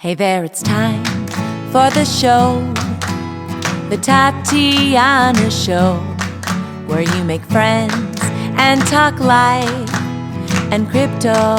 Hey there, it's time for the show, the Tatiana Show, where you make friends and talk life and crypto.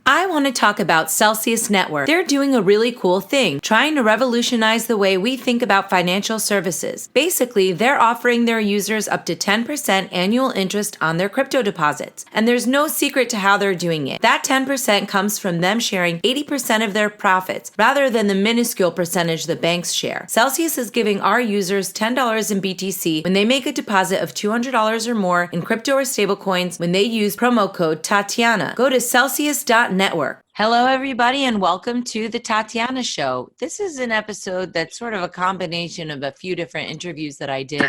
I want to talk about Celsius Network. They're doing a really cool thing, trying to revolutionize the way we think about financial services. Basically, they're offering their users up to 10% annual interest on their crypto deposits. And there's no secret to how they're doing it. That 10% comes from them sharing 80% of their profits, rather than the minuscule percentage the banks share. Celsius is giving our users $10 in BTC when they make a deposit of $200 or more in crypto or stablecoins when they use promo code Tatiana. Go to Celsius.network. Hello, everybody, and welcome to the Tatiana Show. This is an episode that's sort of a combination of a few different interviews that I did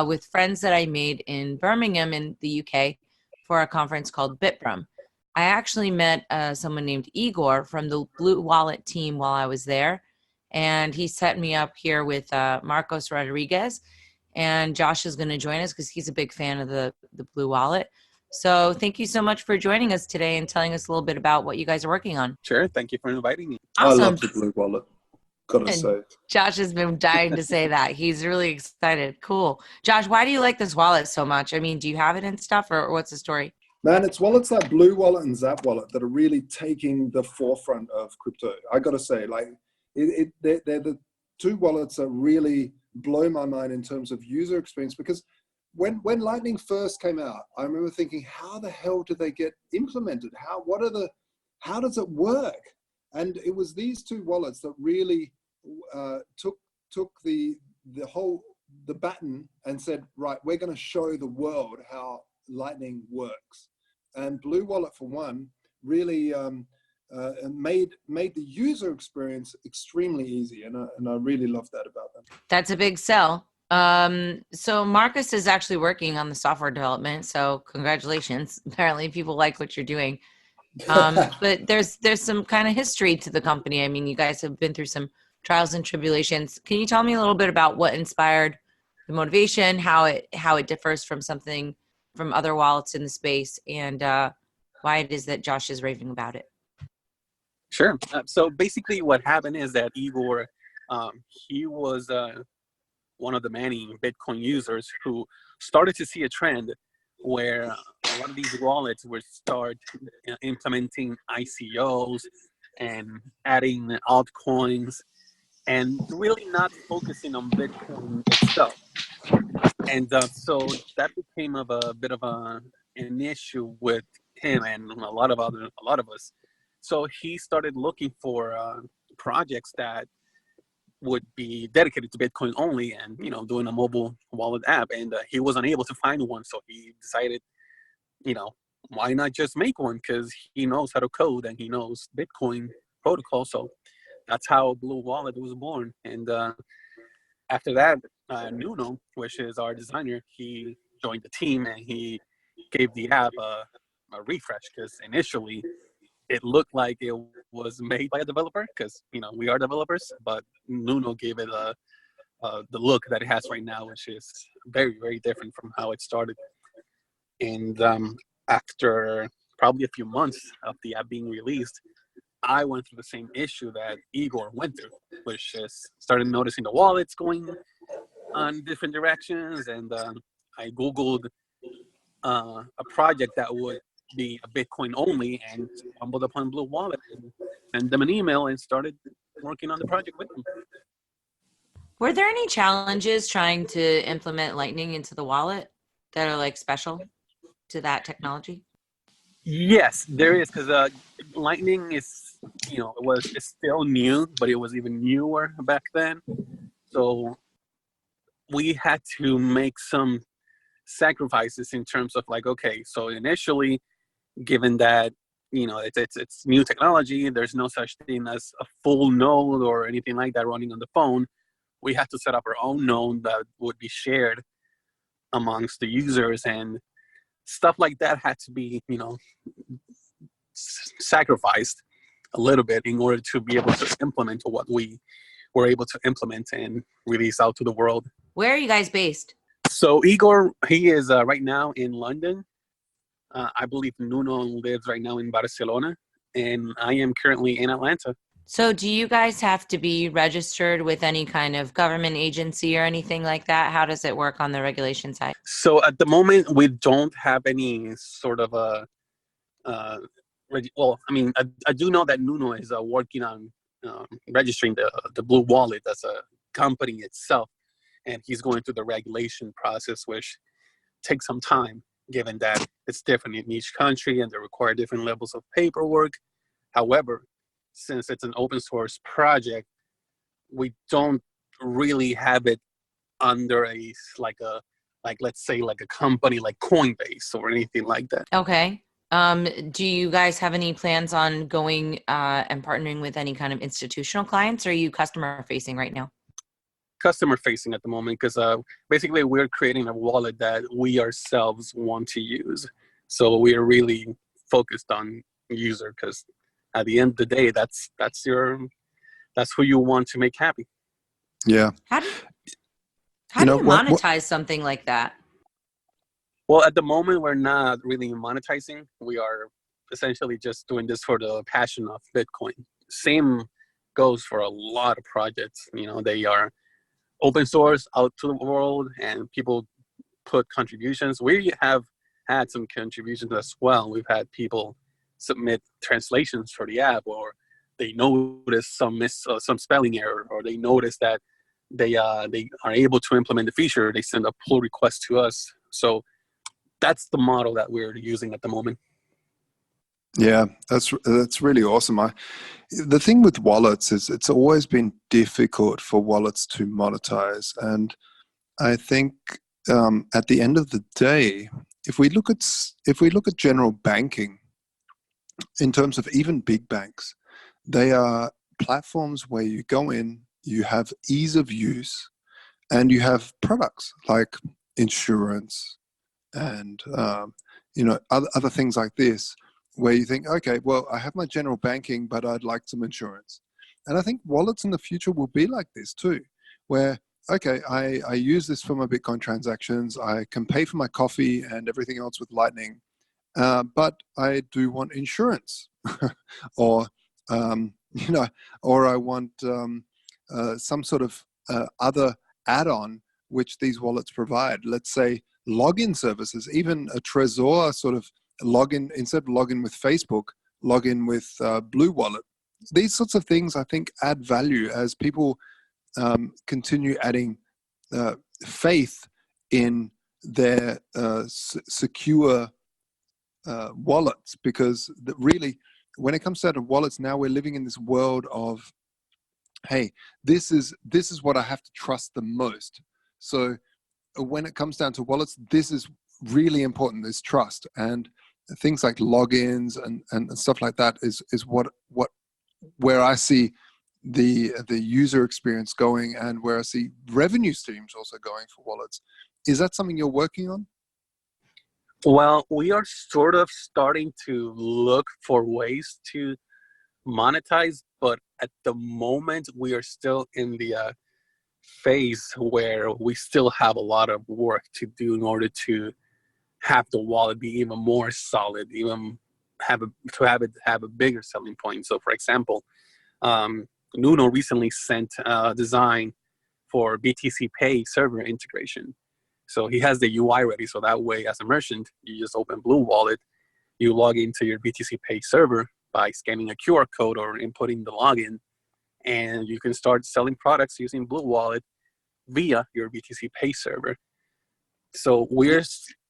with friends that I made in Birmingham in the UK for a conference called BitBrum. I actually met someone named Igor from the BlueWallet team while I was there, and he set me up here with Marcos Rodriguez, and Josh is going to join us because he's a big fan of the BlueWallet. So thank you so much for joining us today and telling us a little bit about what you guys are working on. Sure. Thank you for inviting me. Awesome. I love the BlueWallet, gotta say. Josh has been dying to say that. He's really excited. Cool. Josh, why do you like this wallet so much? I mean, do you have it and stuff, or what's the story? Man, it's wallets like BlueWallet and ZapWallet that are really taking the forefront of crypto. I gotta say, like, they're the two wallets that really blow my mind in terms of user experience, because when Lightning first came out, I remember thinking, how the hell did they get implemented? How does it work? And it was these two wallets that really took the baton and said, right, we're going to show the world how Lightning works. And BlueWallet, for one, really made the user experience extremely easy, and I really love that about them. That's a big sell. So Marcus is actually working on the software development, so congratulations. Apparently people like what you're doing. But there's some kind of history to the company. I mean, you guys have been through some trials and tribulations. Can you tell me a little bit about what inspired the motivation, how it differs from other wallets in the space, and why it is that Josh is raving about it? Sure. So basically what happened is that Igor, he was one of the many Bitcoin users who started to see a trend where a lot of these wallets would start implementing ICOs and adding altcoins and really not focusing on Bitcoin itself. And so that became a bit of an issue with him and a lot of us. So he started looking for projects that would be dedicated to Bitcoin only, and doing a mobile wallet app, and he was unable to find one. So he decided, why not just make one, because he knows how to code and he knows Bitcoin protocol. So that's how BlueWallet was born. And after that, Nuno, which is our designer, he joined the team and he gave the app a refresh, because initially it looked like it was made by a developer, because we are developers, but Nuno gave it the look that it has right now, which is very, very different from how it started. And after probably a few months of the app being released, I went through the same issue that Igor went through, which is started noticing the wallets going on different directions, and I Googled a project that would be a Bitcoin only, and stumbled upon BlueWallet and sent them an email and started working on the project with them. Were there any challenges trying to implement Lightning into the wallet that are like special to that technology? Yes, there is, because Lightning is, it's still new, but it was even newer back then. So we had to make some sacrifices in terms of like, okay, so initially, given that it's new technology, there's no such thing as a full node or anything like that running on the phone. We had to set up our own node that would be shared amongst the users, and stuff like that had to be sacrificed a little bit in order to be able to implement what we were able to implement and release out to the world. Where are you guys based? So Igor, he is right now in London. I believe Nuno lives right now in Barcelona, and I am currently in Atlanta. So do you guys have to be registered with any kind of government agency or anything like that? How does it work on the regulation side? So at the moment, we don't have any sort of a, well, I mean, I do know that Nuno is working on registering the BlueWallet as a company itself, and he's going through the regulation process, which takes some time, given that it's different in each country and they require different levels of paperwork. However, since it's an open source project, we don't really have it under like let's say like a company like Coinbase or anything like that. Okay. Do you guys have any plans on going and partnering with any kind of institutional clients, or are you customer facing right now? Customer facing at the moment, because basically we're creating a wallet that we ourselves want to use. So we are really focused on user, because at the end of the day, that's who you want to make happy. Yeah. How do you monetize something like that? Well, at the moment, we're not really monetizing. We are essentially just doing this for the passion of Bitcoin. Same goes for a lot of projects. They are open source out to the world, and people put contributions. We have had some contributions as well. We've had people submit translations for the app, or they notice some spelling error, or they notice that they are able to implement the feature. They send a pull request to us. So that's the model that we're using at the moment. Yeah, that's really awesome. The thing with wallets is it's always been difficult for wallets to monetize, and I think at the end of the day, if we look at general banking, in terms of even big banks, they are platforms where you go in, you have ease of use, and you have products like insurance and other things like this, where you think, okay, well, I have my general banking, but I'd like some insurance. And I think wallets in the future will be like this too, where, okay, I use this for my Bitcoin transactions. I can pay for my coffee and everything else with Lightning, but I do want insurance, or or I want some sort of other add-on which these wallets provide. Let's say login services, even a Trezor sort of login, instead of login with Facebook, login with BlueWallet. These sorts of things, I think, add value as people continue adding faith in their secure wallets, because really, when it comes down to wallets, now we're living in this world of, hey, this is what I have to trust the most. So when it comes down to wallets, this is really important, this trust. And things like logins and stuff like that is where I see the user experience going, and where I see revenue streams also going for wallets. Is that something you're working on? Well, we are sort of starting to look for ways to monetize, but at the moment we are still in the phase where we still have a lot of work to do in order to have the wallet be even more solid, even have a bigger selling point. So, for example, Nuno recently sent a design for BTC Pay server integration. So he has the UI ready, so that way, as a merchant, you just open BlueWallet, you log into your BTC Pay server by scanning a QR code or inputting the login, and you can start selling products using BlueWallet via your BTC Pay server. So we're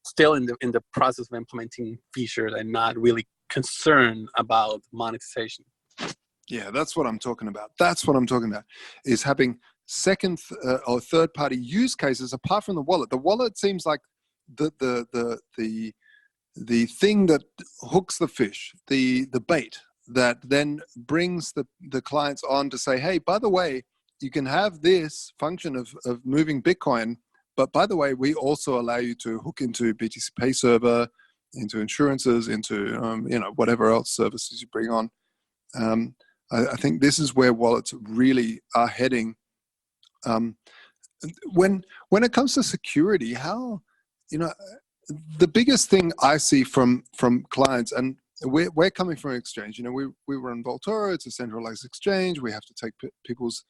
still in the process of implementing features and not really concerned about monetization. Yeah, that's what I'm talking about. Is having second or third party use cases apart from the wallet. The wallet seems like the thing that hooks the fish, the bait that then brings the clients on to say, hey, by the way, you can have this function of moving Bitcoin, but by the way, we also allow you to hook into BTC Pay server, into insurances, into whatever else services you bring on. I think this is where wallets really are heading. When it comes to security, how the biggest thing I see from clients, and we're coming from an exchange. You know, we run Voltoro. It's a centralized exchange. We have to take people's,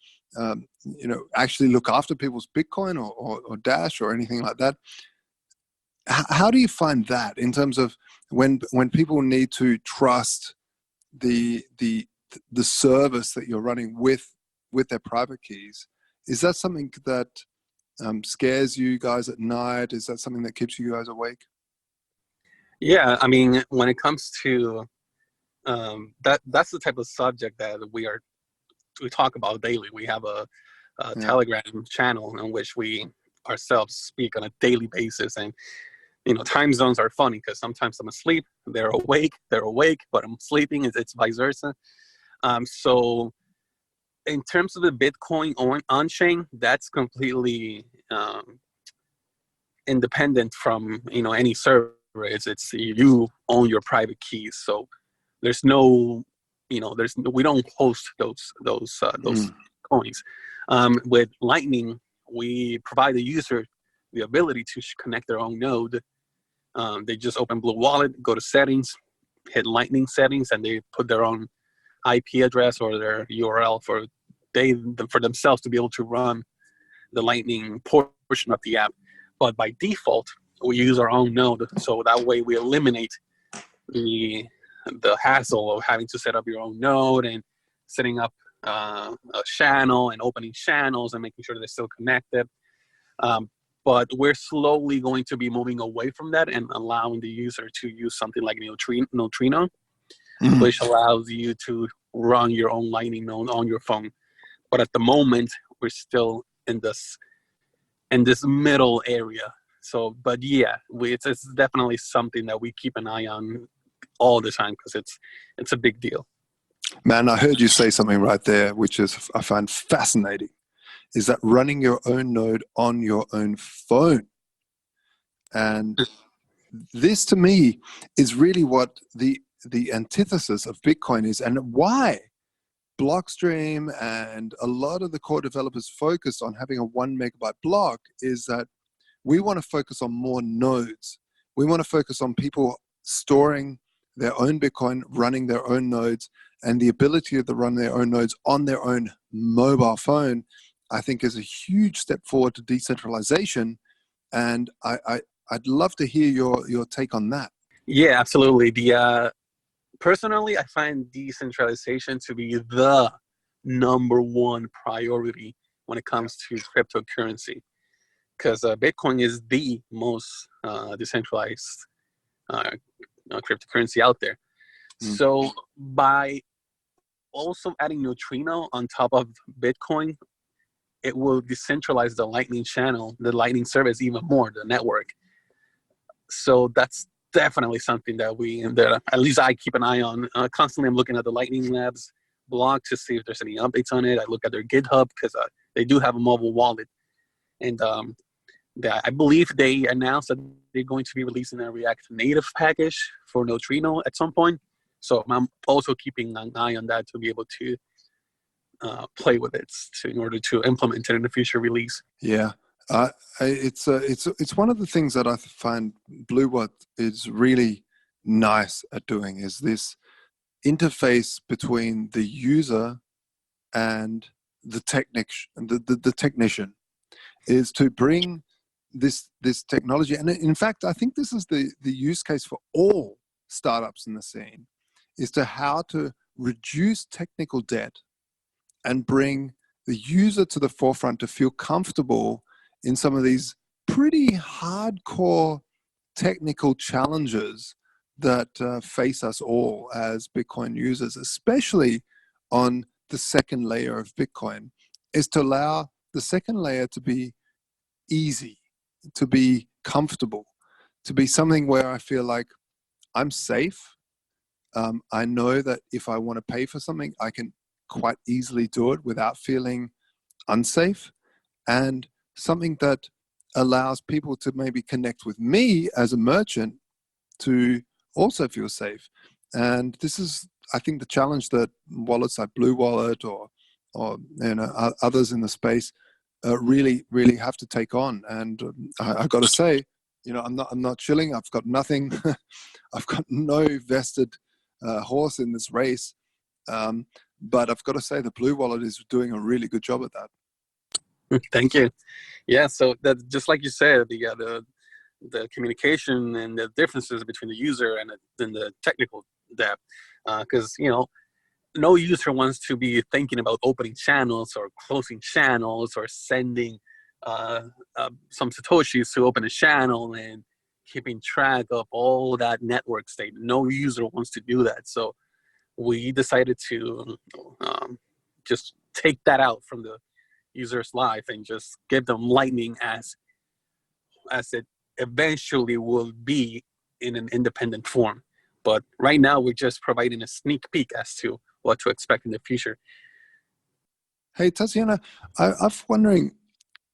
actually look after people's Bitcoin or Dash or anything like that. How do you find that in terms of when people need to trust the service that you're running with their private keys? Is that something that scares you guys at night? Is that something that keeps you guys awake? Yeah, I mean, when it comes to that's the type of subject that we talk about daily. We have a Telegram channel in which we ourselves speak on a daily basis, and time zones are funny because sometimes I'm asleep, they're awake, but I'm sleeping. It's vice versa. So in terms of the Bitcoin on-chain, that's completely independent from any server. It's you own your private keys, so there's no we don't host those coins. With Lightning, we provide the user the ability to connect their own node. They just open BlueWallet, go to settings, hit Lightning settings, and they put their own IP address or their URL for themselves to be able to run the Lightning portion of the app. But by default, we use our own node, so that way we eliminate the hassle of having to set up your own node and setting up a channel and opening channels and making sure they're still connected. But we're slowly going to be moving away from that and allowing the user to use something like Neutrino, which allows you to run your own Lightning node on your phone. But at the moment, we're still in this middle area. So, but yeah, it's definitely something that we keep an eye on all the time because it's a big deal. Man, I heard you say something right there, which is I find fascinating, is that running your own node on your own phone. And this to me is really what the antithesis of Bitcoin is, and why Blockstream and a lot of the core developers focused on having a 1 megabyte block is that we want to focus on more nodes. We want to focus on people storing their own Bitcoin, running their own nodes, and the ability to run their own nodes on their own mobile phone, I think is a huge step forward to decentralization. And I'd love to hear your take on that. Yeah, absolutely. Personally, I find decentralization to be the number one priority when it comes to cryptocurrency, because Bitcoin is the most decentralized cryptocurrency out there. So by also adding Neutrino on top of Bitcoin, it will decentralize the Lightning channel, the Lightning service even more, the network. So that's definitely something that at least I keep an eye on. Constantly I'm looking at the Lightning Labs blog to see if there's any updates on it. I look at their GitHub because they do have a mobile wallet. And I believe they announced that they're going to be releasing a React Native package for Neutrino at some point. So I'm also keeping an eye on that to be able to play with it in order to implement it in the future release. Yeah. It's one of the things that I find BlueWallet is really nice at doing is this interface between the user and the technician is to bring this technology. And in fact, I think this is the use case for all startups in the scene, is to how to reduce technical debt and bring the user to the forefront to feel comfortable in some of these pretty hardcore technical challenges that face us all as Bitcoin users, especially on the second layer of Bitcoin, is to allow the second layer to be easy, to be comfortable, to be something where I feel like I'm safe. I know that if I want to pay for something, I can quite easily do it without feeling unsafe, and something that allows people to maybe connect with me as a merchant to also feel safe. And this is, I think, the challenge that wallets like BlueWallet or others in the space really have to take on. And I got to say, I'm not chilling. I've got nothing. I've got no vested horse in this race. But I've got to say the BlueWallet is doing a really good job at that. Thank you. Yeah, so that, just like you said, the communication and the differences between the user and the technical depth, because no user wants to be thinking about opening channels or closing channels or sending some satoshis to open a channel and keeping track of all that network state. No user wants to do that. So we decided to just take that out from the user's life and just give them Lightning as it eventually will be in an independent form. But right now we're just providing a sneak peek as to what to expect in the future. Hey, Tatiana, I'm wondering,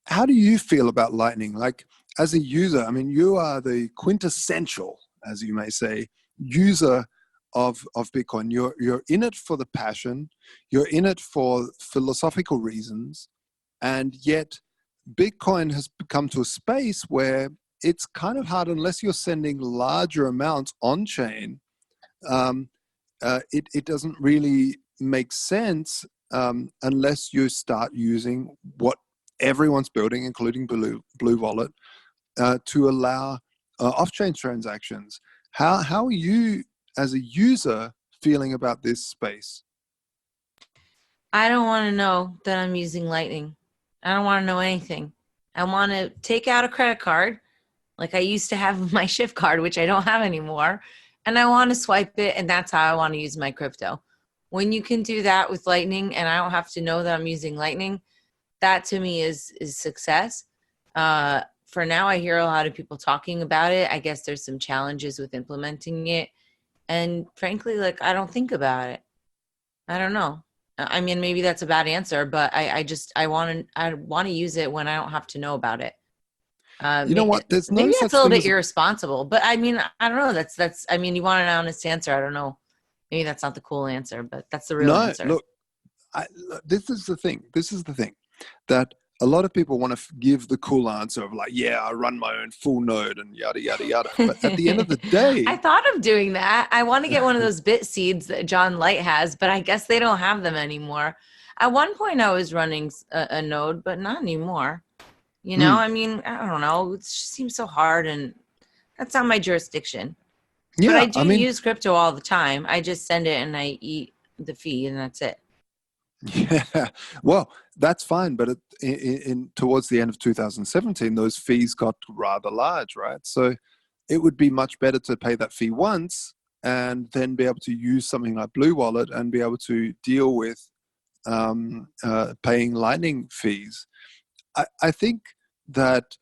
how do you feel about Lightning? Like, as a user, I mean, you are the quintessential, as you may say, user of Bitcoin. You're in it for the passion. You're in it for philosophical reasons. And yet, Bitcoin has come to a space where it's kind of hard, unless you're sending larger amounts on-chain, it doesn't really make sense unless you start using what everyone's building, including BlueWallet, to allow off-chain transactions. How are you, as a user, feeling about this space? I don't want to know that I'm using Lightning. I don't want to know anything. I want to take out a credit card like I used to have my Shift card, which I don't have anymore. And I want to swipe it, and that's how I want to use my crypto. When you can do that with Lightning and I don't have to know that I'm using Lightning, that to me is success. For now, I hear a lot of people talking about it. I guess there's some challenges with implementing it. And frankly, like, I don't think about it. I don't know. I mean, maybe that's a bad answer, but I want to use it when I don't have to know about it. You know what? There's no maybe such that's a little thing bit irresponsible, but I mean, I don't know. That's. I mean, you want an honest answer. I don't know. Maybe that's not the cool answer, but that's the real answer. Look, this is the thing. That a lot of people want to give the cool answer of like, yeah, I run my own full node and yada, yada, yada. But at the end of the day, I thought of doing that. I want to get one of those bit seeds that John Light has, but I guess they don't have them anymore. At one point I was running a node, but not anymore. I mean, I don't know. It just seems so hard, and that's not my jurisdiction. yeah, but I do use crypto all the time. I just send it and I eat the fee, and that's it. Yeah, well, that's fine. But in towards the end of 2017, those fees got rather large, right? So it would be much better to pay that fee once and then be able to use something like BlueWallet and be able to deal with paying Lightning fees. I think that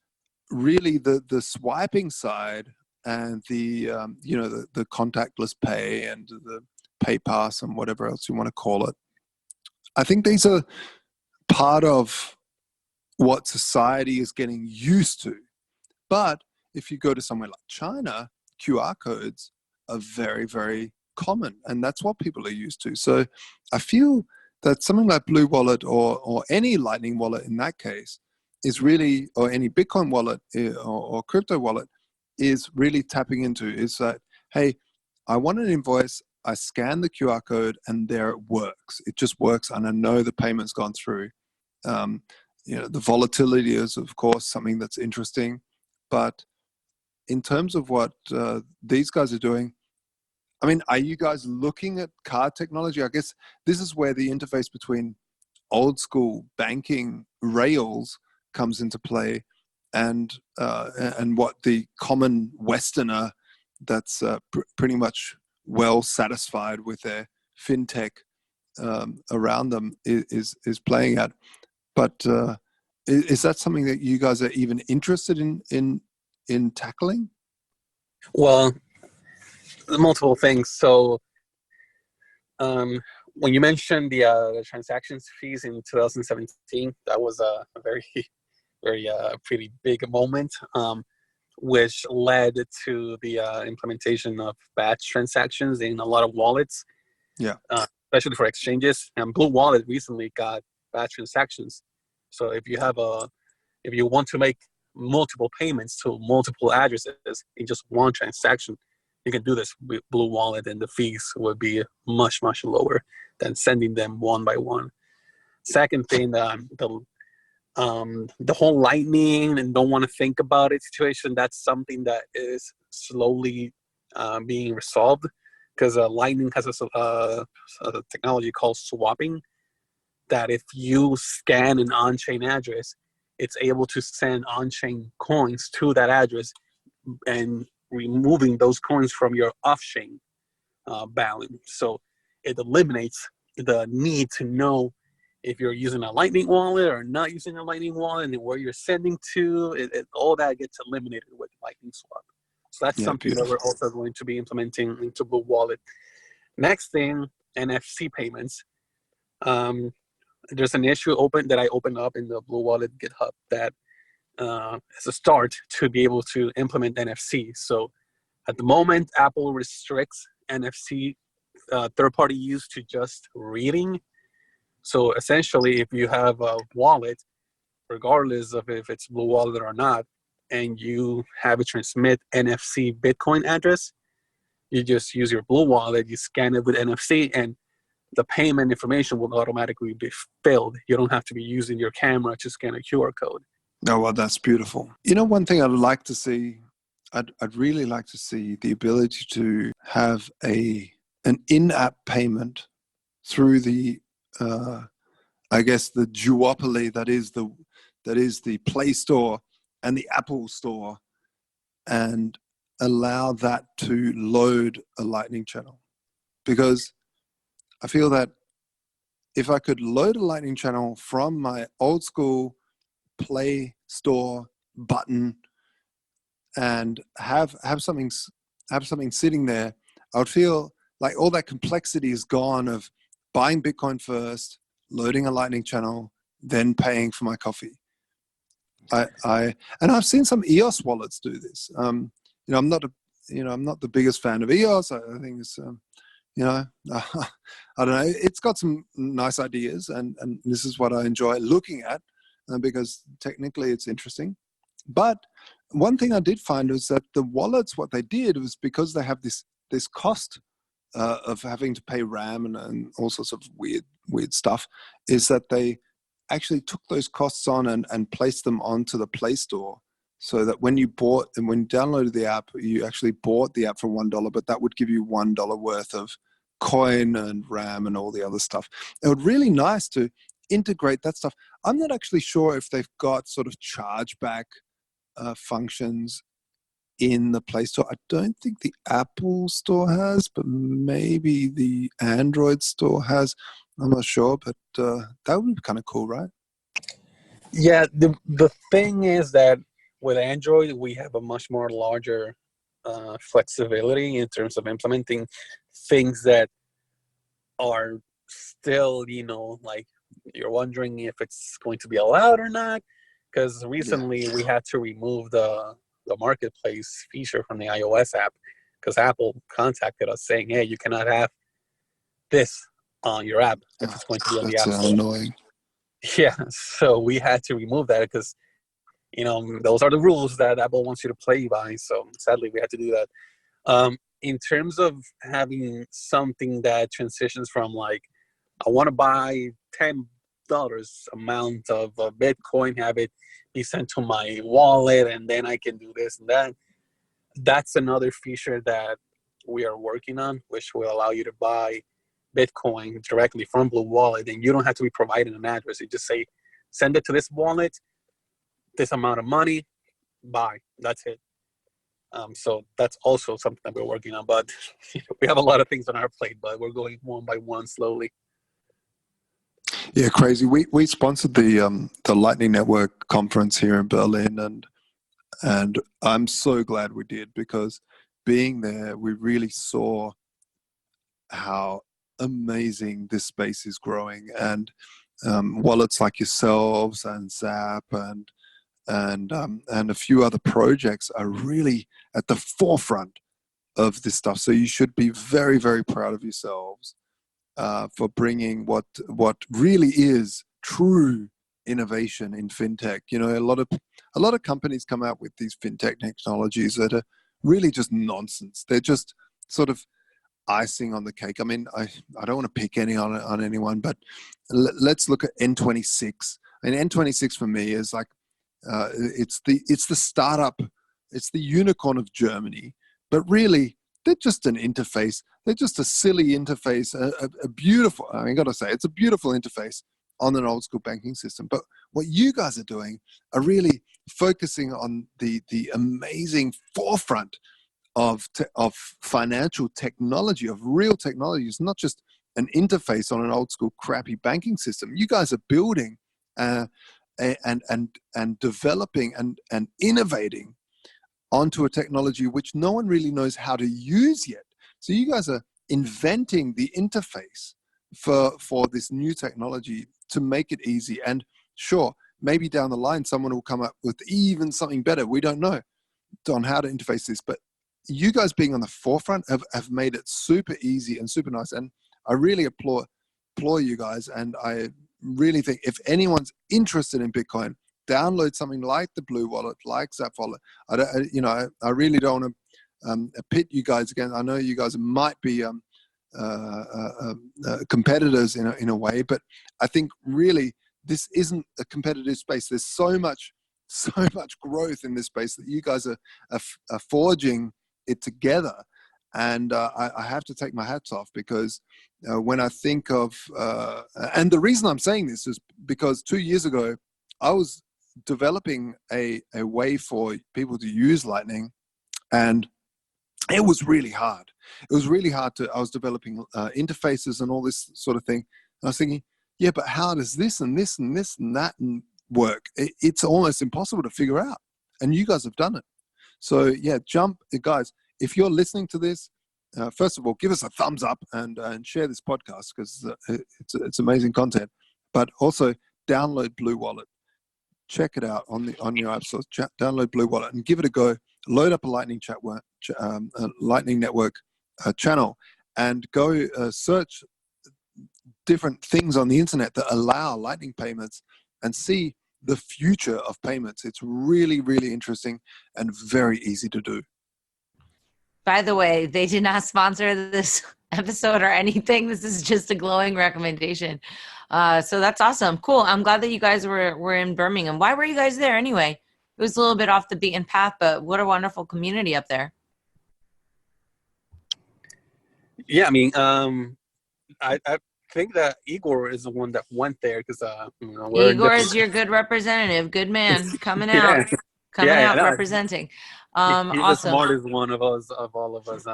really the swiping side and the the contactless pay and the pay pass and whatever else you want to call it, I think these are part of what society is getting used to. But if you go to somewhere like China, QR codes are very, very common, and that's what people are used to. So I feel that something like BlueWallet or any Lightning wallet in that case is really, or any Bitcoin wallet or crypto wallet is really tapping into is that, hey, I want an invoice, I scan the QR code, and there it works. It just works, and I know the payment's gone through. The volatility is, of course, something that's interesting. But in terms of what these guys are doing, I mean, are you guys looking at card technology? I guess this is where the interface between old school banking rails comes into play, and what the common Westerner that's pretty much well satisfied with their fintech around them is playing at. But is that something that you guys are even interested in tackling? Well, multiple things. So when you mentioned the transactions fees in 2017, that was a very, very pretty big moment, which led to the implementation of batch transactions in a lot of wallets. Yeah. Especially for exchanges. And BlueWallet recently got batch transactions. So if you want to make multiple payments to multiple addresses in just one transaction, you can do this with BlueWallet, and the fees would be much, much lower than sending them one by one. Second thing, the whole lightning and don't want to think about it situation, that's something that is slowly being resolved, because lightning has a technology called swapping, that if you scan an on-chain address, it's able to send on-chain coins to that address and removing those coins from your off-chain balance. So it eliminates the need to know if you're using a Lightning wallet or not using a Lightning wallet, and where you're sending to. All that gets eliminated with Lightning Swap. So that's something that we're also going to be implementing into BlueWallet. Next thing, NFC payments. There's an issue that I opened up in the BlueWallet GitHub that as a start to be able to implement NFC. So at the moment, Apple restricts NFC third-party use to just reading. So essentially, if you have a wallet, regardless of if it's BlueWallet or not, and you have it transmit NFC Bitcoin address, you just use your BlueWallet, you scan it with NFC, and the payment information will automatically be filled. You don't have to be using your camera to scan a QR code. Oh, well, that's beautiful. You know, one thing I'd like to see, I'd really like to see the ability to have an in-app payment through the, I guess, the duopoly that is the Play Store and the Apple Store, and allow that to load a Lightning channel. Because I feel that if I could load a Lightning channel from my old school Play Store button and have something sitting there, I would feel like all that complexity is gone of buying Bitcoin first, loading a Lightning channel, then paying for my coffee. And I've seen some EOS wallets do this. I'm not the biggest fan of EOS. I think it's I don't know. It's got some nice ideas, and this is what I enjoy looking at because technically it's interesting. But one thing I did find was that the wallets, what they did was, because they have this cost of having to pay RAM and all sorts of weird stuff, is that they actually took those costs on and placed them onto the Play Store, so that when you downloaded the app, you actually bought the app for $1, but that would give you $1 worth of coin and RAM and all the other stuff. It would really nice to integrate that stuff. I'm not actually sure if they've got sort of chargeback functions in the Play Store. I don't think the Apple Store has, but maybe the Android Store has. I'm not sure, but that would be kind of cool, right? Yeah, the thing is that with Android, we have a much more larger flexibility in terms of implementing things that are still, like you're wondering if it's going to be allowed or not. Because recently we had to remove the marketplace feature from the iOS app because Apple contacted us saying, hey, you cannot have this on your app if it's going to be on the app store. That's annoying. Yeah, so we had to remove that because, those are the rules that Apple wants you to play by. So sadly, we had to do that. In terms of having something that transitions from like, I want to buy $10 amount of Bitcoin, have it be sent to my wallet, and then I can do this and that. That's another feature that we are working on, which will allow you to buy Bitcoin directly from BlueWallet, and you don't have to be providing an address. You just say, send it to this wallet, this amount of money, buy. That's it. So that's also something that we're working on. But we have a lot of things on our plate, but we're going one by one slowly. Yeah, crazy. We sponsored the Lightning Network conference here in Berlin, and I'm so glad we did, because being there, we really saw how amazing this space is growing, and wallets like yourselves and Zap and a few other projects are really at the forefront of this stuff. So you should be very, very proud of yourselves for bringing what really is true innovation in fintech. You know, a lot of companies come out with these fintech technologies that are really just nonsense. They're just sort of icing on the cake. I mean, I don't want to pick any on anyone, but let's look at N26. And N26 for me is like it's the startup, it's the unicorn of Germany, but really they're just an interface. They're just a silly interface, a beautiful, I mean, gotta say, it's a beautiful interface on an old school banking system. But what you guys are doing are really focusing on the amazing forefront of financial technology, of real technology. It's not just an interface on an old school crappy banking system. You guys are building and developing and innovating onto a technology which no one really knows how to use yet. So you guys are inventing the interface for this new technology to make it easy. And sure, maybe down the line, someone will come up with even something better. We don't know on how to interface this, but you guys being on the forefront have made it super easy and super nice. And I really applaud you guys. And I really think if anyone's interested in Bitcoin, download something like the BlueWallet, like Zapwallet. I really don't want to pit you guys again. I know you guys might be competitors in a way, but I think really this isn't a competitive space. There's so much growth in this space that you guys are forging it together. And I have to take my hats off, because when I think of, and the reason I'm saying this is because 2 years ago, I was developing a way for people to use Lightning, and it was really hard. It was really hard I was developing interfaces and all this sort of thing. And I was thinking, yeah, but how does this and this and this and that work? It's almost impossible to figure out. And you guys have done it. So yeah, guys, if you're listening to this, first of all, give us a thumbs up and share this podcast, because it's amazing content. But also download BlueWallet. Check it out on your app store. Download BlueWallet and give it a go. Load up a Lightning Lightning Network channel, and go search different things on the internet that allow Lightning payments, and see the future of payments. It's really, really interesting and very easy to do. By the way, they did not sponsor this episode or anything. This is just a glowing recommendation. So that's awesome. Cool. I'm glad that you guys were in Birmingham. Why were you guys there anyway? It was a little bit off the beaten path, but what a wonderful community up there. Yeah, I mean, I think that Igor is the one that went there, because Igor is your good representative. Good man. Coming out. Representing. He's awesome. the smartest one of us, of all of us.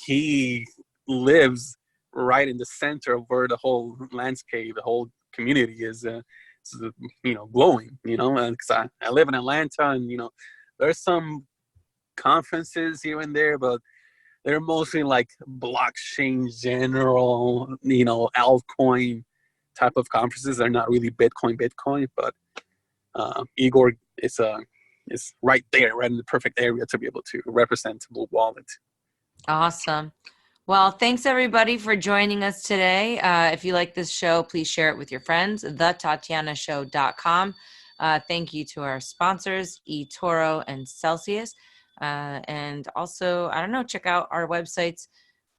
He lives right in the center of where the whole landscape, the whole community is, glowing. Because I live in Atlanta, and there's some conferences here and there, but they're mostly like blockchain general, altcoin type of conferences. They're not really Bitcoin, but Igor is right there, right in the perfect area to be able to represent BlueWallet. Awesome. Well, thanks everybody for joining us today. If you like this show, please share it with your friends, thetatianashow.com. Thank you to our sponsors, eToro and Celsius. And also, check out our websites.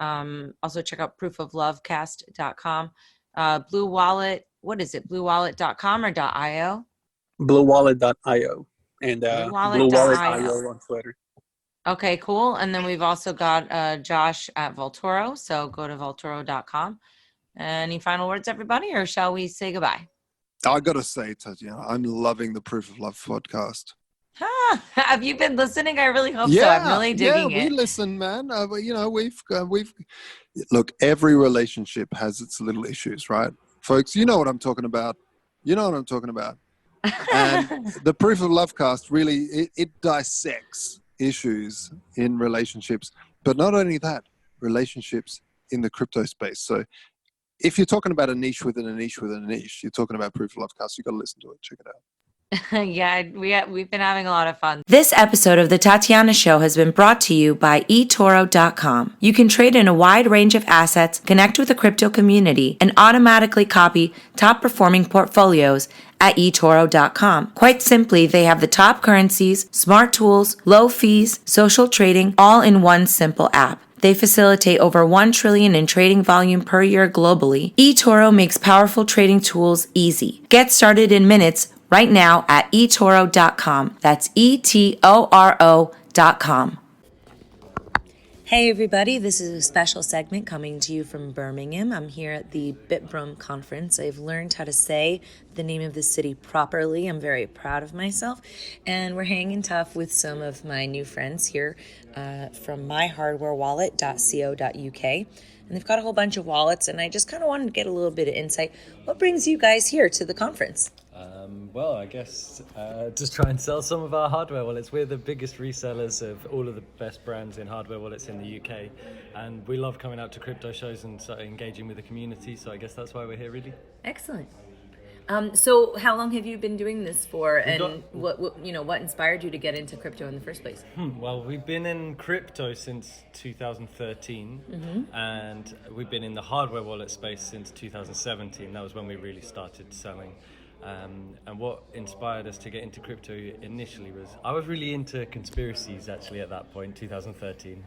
Also check out proofoflovecast.com. BlueWallet, what is it? BlueWallet.com or .io? BlueWallet.io and BlueWallet.io on Twitter. Okay, cool. And then we've also got Josh at Voltoro. So go to Voltoro.com. Any final words, everybody, or shall we say goodbye? I got to say, Tatiana, I'm loving the Proof of Love podcast. Have you been listening? I really hope so. I'm really digging it. Yeah, we listen, man. We've look, every relationship has its little issues, right? Folks, you know what I'm talking about. And the Proof of Love cast really, it dissects issues in relationships, but not only that, relationships in the crypto space. So if you're talking about a niche within a niche within a niche, you're talking about Proof of Love cast, you got to listen to it. Check it out. Yeah, we've been having a lot of fun. This episode of the Tatiana Show has been brought to you by eToro.com. You can trade in a wide range of assets, connect with the crypto community, and automatically copy top-performing portfolios at eToro.com. Quite simply, they have the top currencies, smart tools, low fees, social trading, all in one simple app. They facilitate over $1 trillion in trading volume per year globally. eToro makes powerful trading tools easy. Get started in minutes right now at eToro.com. That's ETORO.com. Hey everybody, this is a special segment coming to you from Birmingham. I'm here at the BitBrum Conference. I've learned how to say the name of the city properly. I'm very proud of myself. And we're hanging tough with some of my new friends here from myhardwarewallet.co.uk. And they've got a whole bunch of wallets, and I just kind of wanted to get a little bit of insight. What brings you guys here to the conference? Well, I guess just try and sell some of our hardware wallets. We're the biggest resellers of all of the best brands in hardware wallets in the UK, and we love coming out to crypto shows and sort of engaging with the community. So I guess that's why we're here, really. Excellent. So how long have you been doing this for, and what inspired you to get into crypto in the first place? Well, we've been in crypto since 2013, and we've been in the hardware wallet space since 2017. That was when we really started selling. And what inspired us to get into crypto initially was I was really into conspiracies actually at that point, 2013.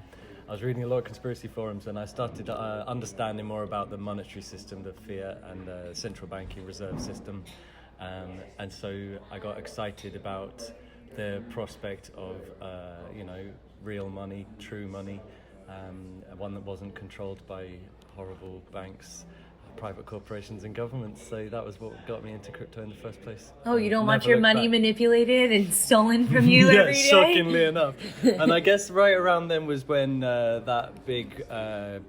I was reading a lot of conspiracy forums, and I started understanding more about the monetary system, the fiat and the central banking reserve system. And so I got excited about the prospect of, real money, true money, one that wasn't controlled by horrible banks, private corporations and governments. So that was what got me into crypto in the first place. Oh, you don't want your money manipulated and stolen from you every day? Shockingly enough. And I guess right around then was when that big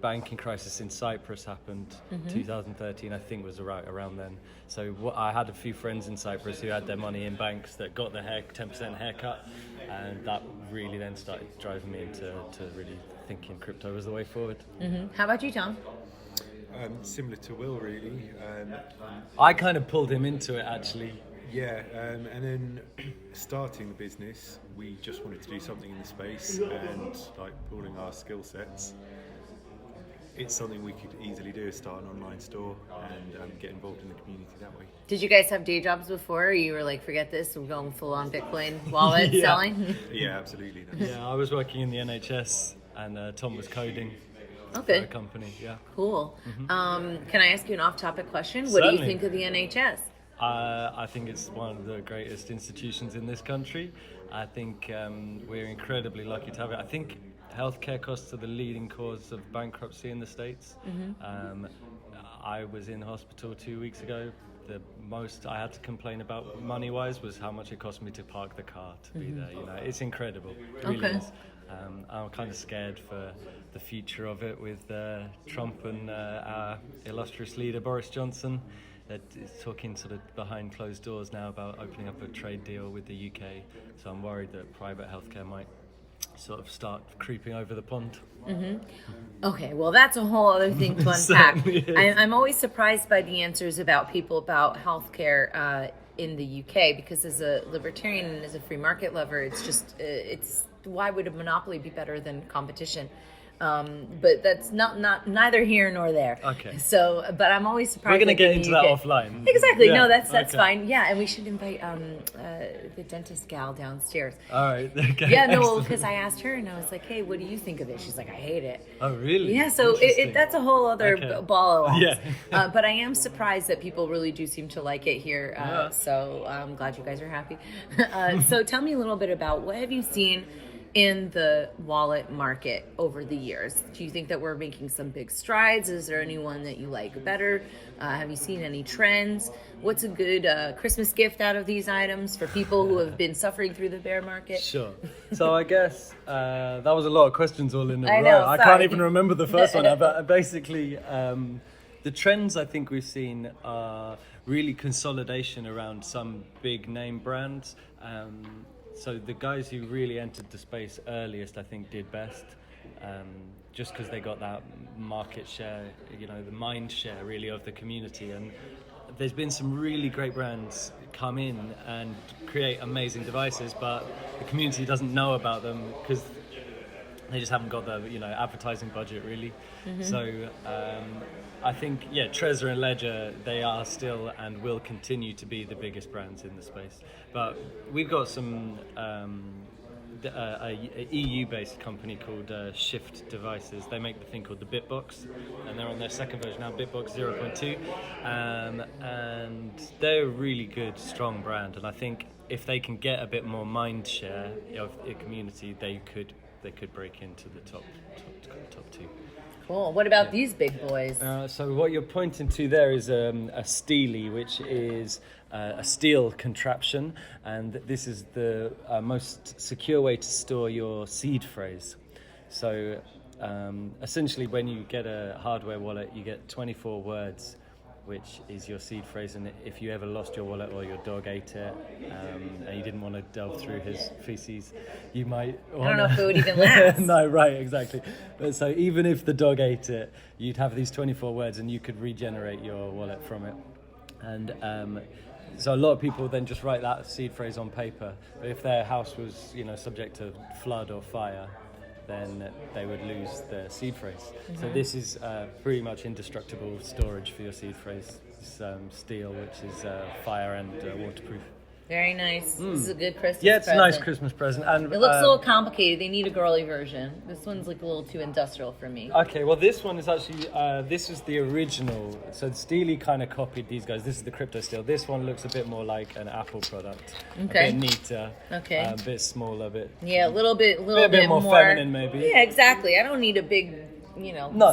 banking crisis in Cyprus happened. 2013 I think was around then. So I had a few friends in Cyprus who had their money in banks that got the 10% haircut, and that really then started driving me into really thinking crypto was the way forward. How about you, Tom? Similar to Will, really. I kind of pulled him into it, actually. Yeah, and then starting the business, we just wanted to do something in the space, and like pooling our skill sets, it's something we could easily do, start an online store and get involved in the community that way. Did you guys have day jobs before, or you were like, forget this, we're going full on Bitcoin wallet selling? Yeah, absolutely. Yeah, I was working in the NHS, and Tom was coding. Okay. For a company, yeah. Cool. Can I ask you an off-topic question? What Certainly. do you think of the NHS? I think it's one of the greatest institutions in this country. I think we're incredibly lucky to have it. I think healthcare costs are the leading cause of bankruptcy in the States. I was in hospital 2 weeks ago. The most I had to complain about money-wise was how much it cost me to park the car to be there. It's incredible. It really is. I'm kind of scared for the future of it with Trump and our illustrious leader Boris Johnson. Is talking sort of behind closed doors now about opening up a trade deal with the UK. So I'm worried that private healthcare might sort of start creeping over the pond. Okay, well, that's a whole other thing to unpack. I'm always surprised by the answers about people about healthcare in the UK, because as a libertarian and as a free market lover, it's just why would a monopoly be better than competition? But that's not neither here nor there. Okay. So, but I'm always surprised. We're going to get into that UK. offline. Exactly. Yeah, No, that's okay. fine. Yeah, and we should invite the dentist gal downstairs. All right. Okay. Yeah, no, Excellent. because I asked her and I was like, hey, what do you think of it? She's like, I hate it. Oh, really? Yeah, so that's a whole other ball of wax. Yeah. But I am surprised that people really do seem to like it here. So I'm glad you guys are happy. So tell me a little bit about what have you seen in the wallet market over the years? Do you think that we're making some big strides? Is there anyone that you like better? Have you seen any trends? What's a good Christmas gift out of these items for people who have been suffering through the bear market? Sure. So I guess that was a lot of questions all in a row. I know, I sorry. can't even remember the first one. But basically, the trends I think we've seen are really consolidation around some big name brands. So the guys who really entered the space earliest, I think, did best, just because they got that market share, the mind share really of the community. And there's been some really great brands come in and create amazing devices, but the community doesn't know about them because they just haven't got the advertising budget really. So I think Trezor and Ledger, they are still and will continue to be the biggest brands in the space. But we've got some a EU-based company called Shift Devices. They make the thing called the BitBox, and they're on their second version now, BitBox 0.2, and they're a really good, strong brand. And I think if they can get a bit more mind share of the community, they could break into the top two. Cool. What about these big boys? So what you're pointing to there is a steely, which is a steel contraption, and this is the most secure way to store your seed phrase. So essentially, when you get a hardware wallet, you get 24 words, which is your seed phrase, and if you ever lost your wallet or your dog ate it and you didn't want to delve through his feces, you might I don't know if it would even last. No, right, exactly. But so even if the dog ate it, you'd have these 24 words and you could regenerate your wallet from it. And so a lot of people then just write that seed phrase on paper, but if their house was subject to flood or fire, then they would lose their seed phrase. So this is pretty much indestructible storage for your seed phrase. It's steel, which is fire and waterproof. Very nice. This is a good Christmas present. Yeah, it's a nice Christmas present. And it looks a little complicated. They need a girly version. This one's like a little too industrial for me. Okay, well this one is actually, this is the original. So Steely kind of copied these guys. This is the Crypto Steel. This one looks a bit more like an Apple product. Okay. A bit neater. Okay. A bit smaller, Yeah, a little bit more feminine maybe. Yeah, exactly. I don't need a big,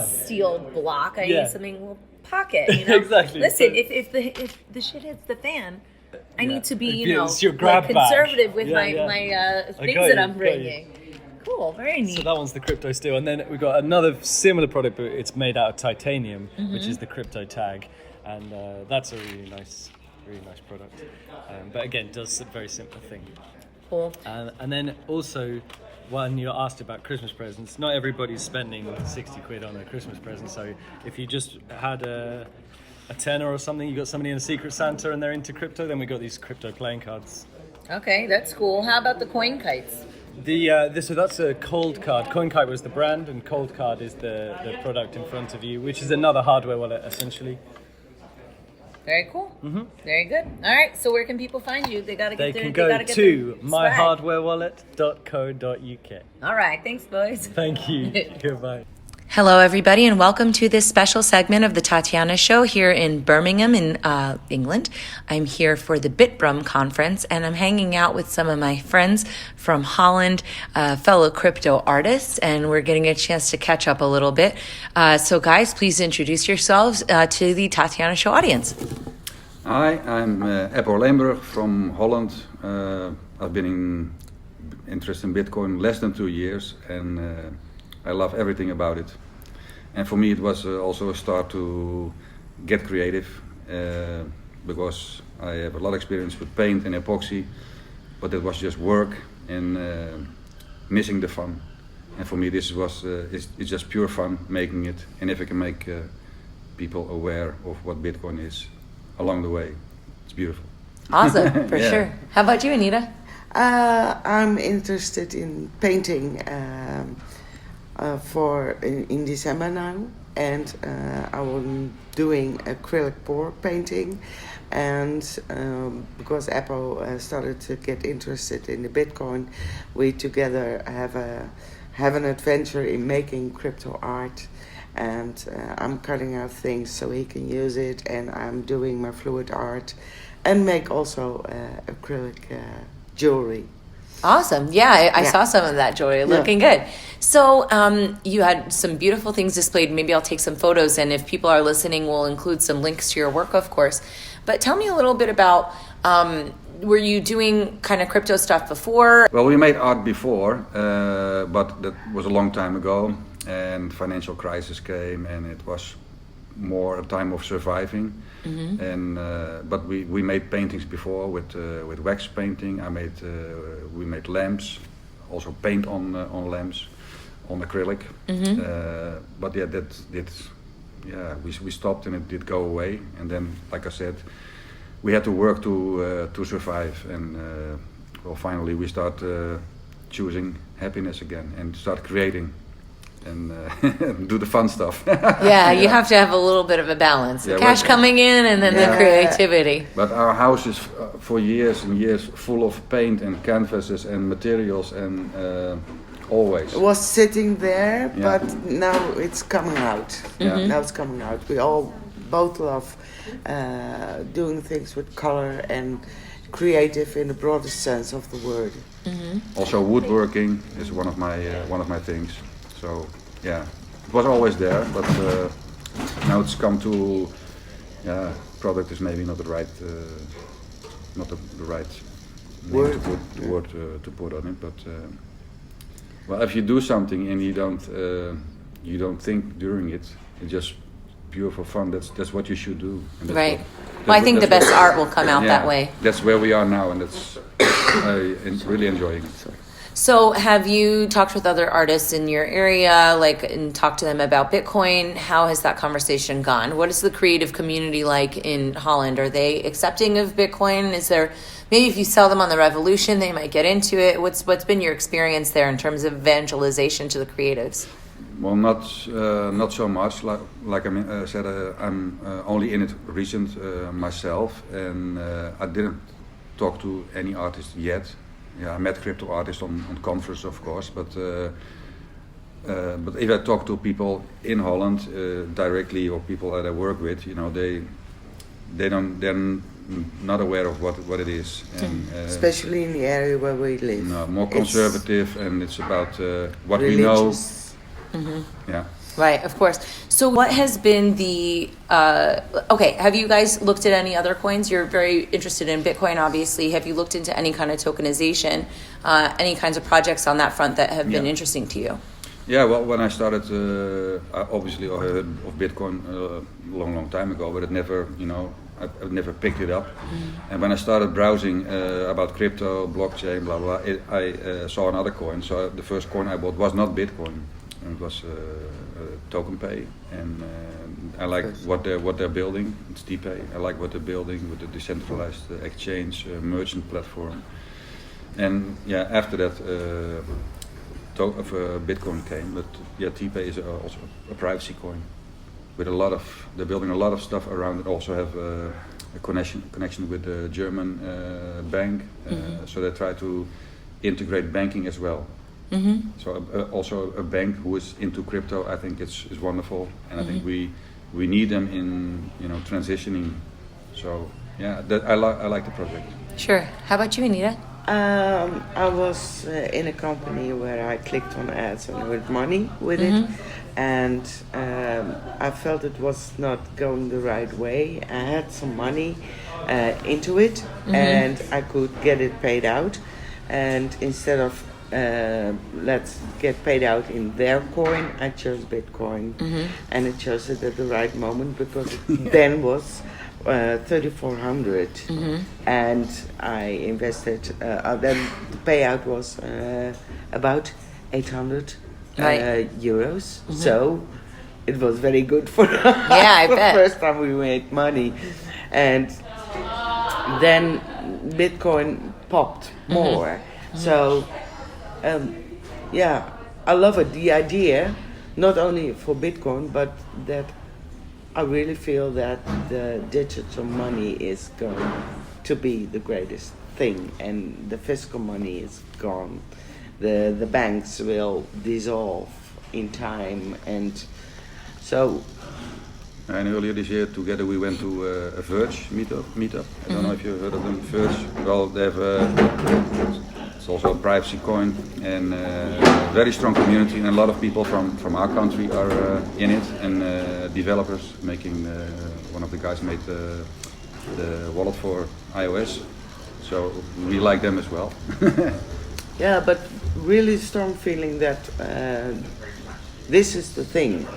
steel block. I need something a little pocket, Exactly. Listen, if the shit hits the fan, I need to be, it's your grab bag. conservative with my things that I'm got bringing. Cool, very neat. So that one's the Crypto Steel, and then we've got another similar product, but it's made out of titanium, which is the Crypto Tag, and that's a really nice product. But again, does a very simple thing. Cool. And then also, when you're asked about Christmas presents, not everybody's spending 60 quid on a Christmas present. So if you just had a tenner or something, you got somebody in a Secret Santa and they're into crypto, then we got these crypto playing cards. Okay, that's cool. How about the coin kites? So that's a Cold Card. CoinKite was the brand, and Cold Card is the product in front of you, which is another hardware wallet essentially. Very cool. Very good. All right, so where can people find you? They can go to myhardwarewallet.co.uk. All right, thanks, boys. Thank you. Goodbye. Hello, everybody, and welcome to this special segment of the Tatiana Show here in Birmingham in England. I'm here for the BitBrum Conference, and I'm hanging out with some of my friends from Holland, fellow crypto artists, and we're getting a chance to catch up a little bit. So, guys, please introduce yourselves to the Tatiana Show audience. Hi, I'm Eppo and Anita Leemburg from Holland. I've been interested in Bitcoin less than 2 years, and I love everything about it. And for me it was also a start to get creative, because I have a lot of experience with paint and epoxy, but it was just work and missing the fun. And for me this was it's just pure fun making it, and if I can make people aware of what Bitcoin is along the way, it's beautiful. Awesome, for sure. How about you, Anita? I'm interested in painting in December now, and I'm doing acrylic pour painting, and because Eppo started to get interested in the Bitcoin, we together have an adventure in making crypto art, and I'm cutting out things so he can use it, and I'm doing my fluid art and make also acrylic jewelry. Awesome. Yeah, I saw some of that jewelry looking good. So you had some beautiful things displayed. Maybe I'll take some photos, and if people are listening, we'll include some links to your work, of course. But tell me a little bit about, were you doing kind of crypto stuff before? Well, we made art before, but that was a long time ago, and financial crisis came, and it was more a time of surviving. And but we made paintings before with wax painting. We made lamps, also paint on lamps, on acrylic. But yeah, that yeah, we stopped and it did go away. And then, like I said, we had to work to survive. And well, finally we start choosing happiness again and start creating and do the fun stuff. Yeah, you have to have a little bit of a balance. The Yeah, cash well, coming in and then the Yeah. creativity. But our house is for years and years full of paint and canvases and materials and always. It was sitting there, Yeah. but now it's coming out. Yeah. Now it's coming out. We all both love doing things with color and creative in the broadest sense of the word. Also, woodworking is one of my things. So yeah, it was always there, but now it's come to product is maybe not the right name Word. word to put on it. But well, if you do something and you don't think during it, it's just pure for fun. That's what you should do. And that's Right. what- Well, I think the that's best art will come out that way. That's where we are now, and that's really enjoying it. So, have you talked with other artists in your area, and talked to them about Bitcoin? How has that conversation gone? What is the creative community like in Holland? Are they accepting of Bitcoin? Is there maybe if you sell them on the Revolution, they might get into it? What's been your experience there in terms of evangelization to the creatives? Well, not so much. Like I said, I'm only in it recent myself, and I didn't talk to any artist yet. Yeah, I met crypto artists on conference, of course, but if I talk to people in Holland directly or people that I work with, they're not aware of what it is, and Especially in the area where we live. no, more It's conservative, and it's about what we know. religious. Yeah. Right, of course. So what has been the, have you guys looked at any other coins? You're very interested in Bitcoin, obviously. Have you looked into any kind of tokenization, any kinds of projects on that front that have been Yeah. interesting to you? Yeah, well, when I started, I obviously heard of Bitcoin a long time ago, but it never, I never picked it up. And when I started browsing about crypto, blockchain, blah blah, I saw another coin. So the first coin I bought was not Bitcoin, it was token pay, and I like what they're building. It's DPay. I like what they're building with the decentralized exchange merchant platform. And yeah, after that. Bitcoin came, but yeah, TPay is also a privacy coin with they're building a lot of stuff around it. Also have a connection with the German bank, so they try to integrate banking as well. So also a bank who is into crypto, I think is wonderful, and I think we need them in transitioning. So yeah, I like the project. Sure. How about you, Anita? I was in a company where I clicked on ads and earned money with it, and I felt it was not going the right way. I had some money into it, and I could get it paid out, and instead of let's get paid out in their coin, I chose Bitcoin, and I chose it at the right moment because it then was 3,400, and I invested. Then the payout was about 800 euros. So it was very good for us. Yeah, I the bet. first time we made money, and then Bitcoin popped more. So I love it. The idea, not only for Bitcoin, but that. I really feel that the digital money is going to be the greatest thing, and the physical money is gone. The banks will dissolve in time, and so. And earlier this year, together we went to a Verge meetup. I don't know if you heard of them. Verge. Well, they have it's also a privacy coin, and a very strong community, and a lot of people from our country are in it, and developers making. One of the guys made the wallet for iOS, so we like them as well. Yeah, but really strong feeling that this is the thing.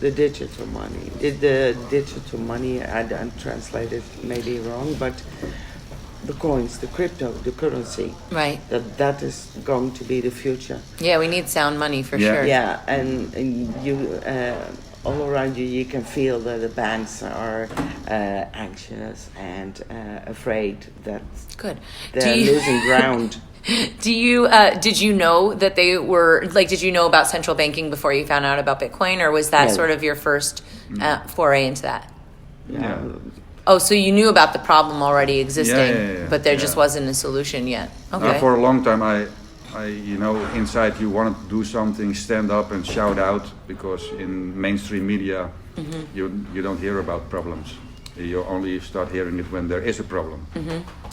The digital money. The digital money, I translated maybe wrong, but the coins, the crypto, the currency. Right. That is going to be the future. Yeah, we need sound money for Yeah. sure. Yeah, and you all around you, you can feel that the banks are anxious and afraid that Good. they're losing ground. Did you know that they were like? Did you know about central banking before you found out about Bitcoin, or was that No. sort of your first foray into that? Yeah. Oh, so you knew about the problem already existing, Yeah. but there just Yeah. wasn't a solution yet. Okay. For a long time, I, inside you wanted to do something, stand up and shout out, because in mainstream media, you don't hear about problems. You only start hearing it when there is a problem,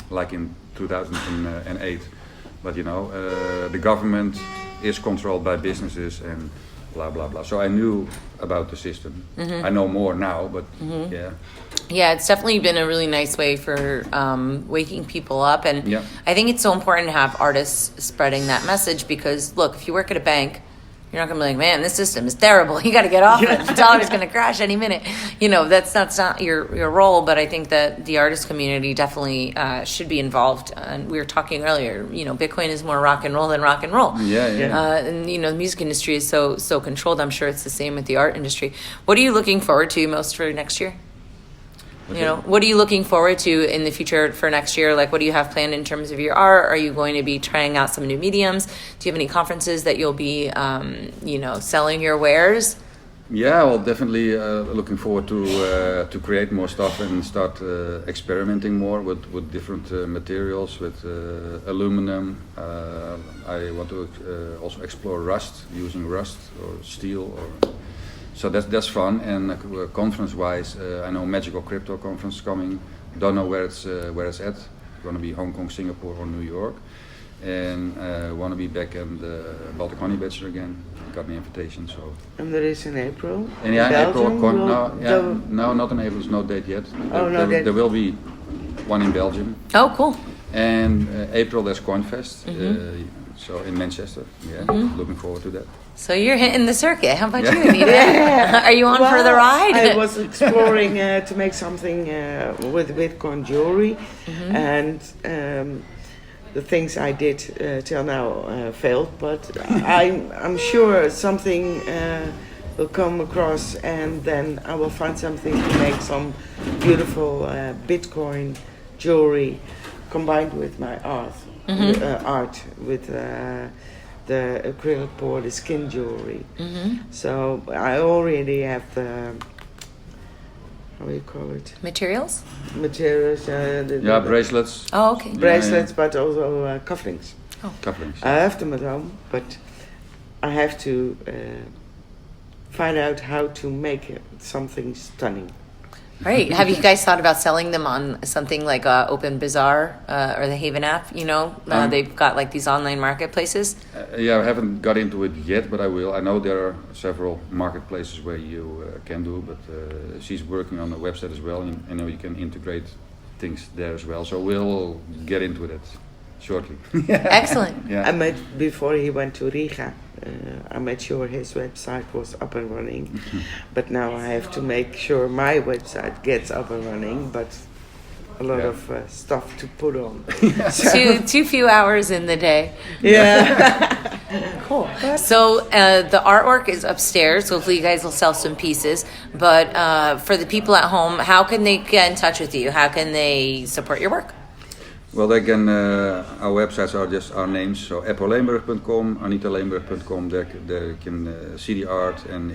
like in 2008. But the government is controlled by businesses and blah blah blah. So I knew about the system. I know more now, but yeah. Yeah, it's definitely been a really nice way for waking people up. And Yeah. I think it's so important to have artists spreading that message because, look, if you work at a bank, you're not going to be like, man, this system is terrible. You got to get off it. The dollar's going to crash any minute. That's not your role. But I think that the artist community definitely should be involved. And we were talking earlier, Bitcoin is more rock and roll than rock and roll. Yeah. And the music industry is so controlled. I'm sure it's the same with the art industry. What are you looking forward to most for next year? What are you looking forward to in the future for next year? Like, what do you have planned in terms of your art? Are you going to be trying out some new mediums? Do you have any conferences that you'll be, selling your wares? Yeah, well, definitely looking forward to create more stuff and start experimenting more with different materials, with aluminum. I want to also explore rust, using rust or steel. So that's fun. And conference-wise, I know Magical Crypto Conference coming. Don't know where it's at. It's going to be Hong Kong, Singapore, or New York. And want to be back in the Baltic Honey Badger again. Got an invitation, so. And there is in April. And yeah, in April. Belgium No, not in April. There's no date yet. No date. There will be one in Belgium. Oh, cool. And April there's CoinFest. So in Manchester. Yeah, looking forward to that. So you're hitting the circuit. How about you, Anita? Are you on for the ride? I was exploring to make something with Bitcoin jewelry, and the things I did till now failed. But I'm sure something will come across, and then I will find something to make some beautiful Bitcoin jewelry combined with my art with. The acrylic board, the skin jewelry. So I already have the, how do you call it? Materials? Materials. Bracelets. Oh, okay. Bracelets, but also cufflinks. Cufflinks. I have them at home, but I have to find out how to make something stunning. Right. Have you guys thought about selling them on something like Open Bazaar or the Haven app? They've got like these online marketplaces. I haven't got into it yet, but I will. I know there are several marketplaces where you can do, but she's working on a website as well, and you can integrate things there as well. So we'll get into that shortly. Excellent. Yeah. I met before he went to Riga. I made sure his website was up and running, but now I have to make sure my website gets up and running. But a lot of stuff to put on. Too few hours in the day. Yeah. Cool. So the artwork is upstairs. Hopefully you guys will sell some pieces. But for the people at home, how can they get in touch with you? How can they support your work? Well, they can. Our websites are just our names. So eppoleemburg.com, anitaleemburg.com. There you can see the art, and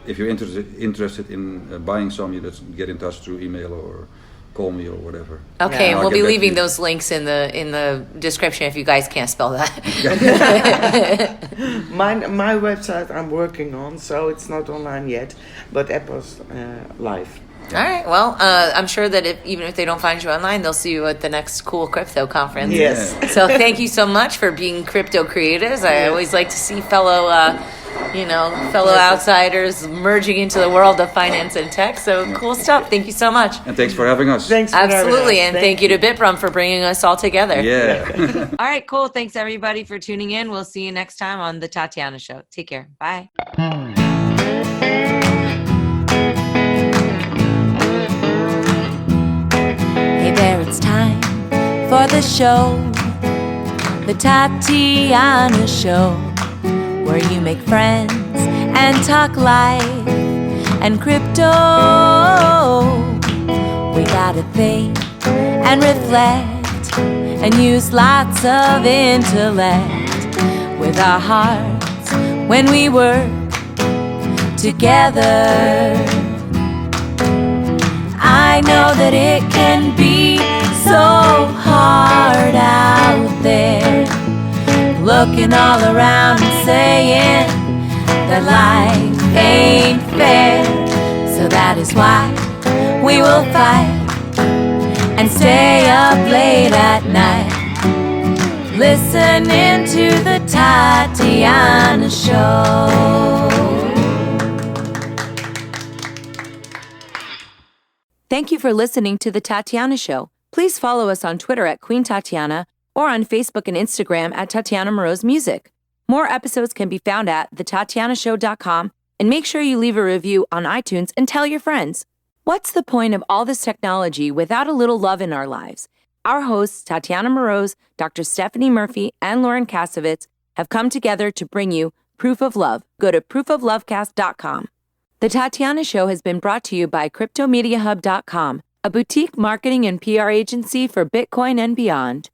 if you're interested in buying some, you just get in touch through email or call me or whatever. Okay, Yeah. and we'll be leaving those links in the description if you guys can't spell that. My website I'm working on, so it's not online yet, but Eppo's live. All right. Well, I'm sure that even if they don't find you online, they'll see you at the next cool crypto conference. Yes. So thank you so much for being crypto creators. I always like to see fellow outsiders merging into the world of finance and tech. So cool stuff. Thank you so much. And thanks for having us. Thanks for having Absolutely. us. And thank you to BitBrum for bringing us all together. Yeah. All right. Cool. Thanks everybody for tuning in. We'll see you next time on the Tatiana Show. Take care. Bye. Hey there, it's time the show, the Tatiana Show, where you make friends and talk life and crypto. We gotta think and reflect and use lots of intellect with our hearts when we work together. I know that it can be so hard out there, looking all around and saying that life ain't fair. So that is why we will fight and stay up late at night, listening to the Tatiana Show. Thank you for listening to the Tatiana Show. Please follow us on Twitter at Queen Tatiana or on Facebook and Instagram at Tatiana Moroz Music. More episodes can be found at thetatianashow.com, and make sure you leave a review on iTunes and tell your friends. What's the point of all this technology without a little love in our lives? Our hosts, Tatiana Moroz, Dr. Stephanie Murphy, and Lauren Kasovitz, have come together to bring you Proof of Love. Go to proofoflovecast.com. The Tatiana Show has been brought to you by CryptoMediaHub.com, a boutique marketing and PR agency for Bitcoin and beyond.